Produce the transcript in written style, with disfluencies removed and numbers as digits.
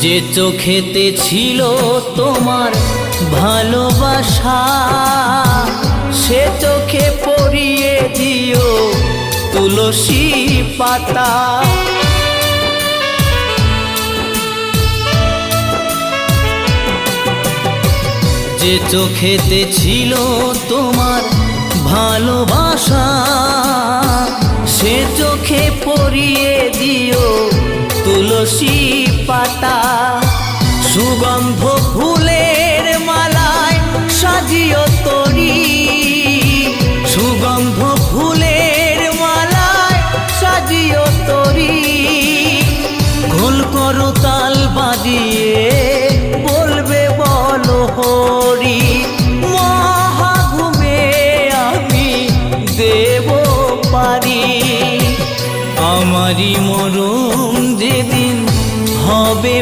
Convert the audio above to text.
যে চোখেতে ছিল তোমার ভালোবাসা, সে চোখে পরিয়ে দিও তুলসী পাতা। যে চোখেতে ছিল তোমার ভালোবাসা, সে চোখে পরিয়ে দিও তুলসী পাতা। সুগন্ধ ফুলের মালায় সাজিও তরি, সুগন্ধ ফুলের মালায় সাজিও তরি। খোল করো তাল বাজিয়ে বলবে বলো হরি। মহাঘুমে আমি দেব পারি আমারি মরণ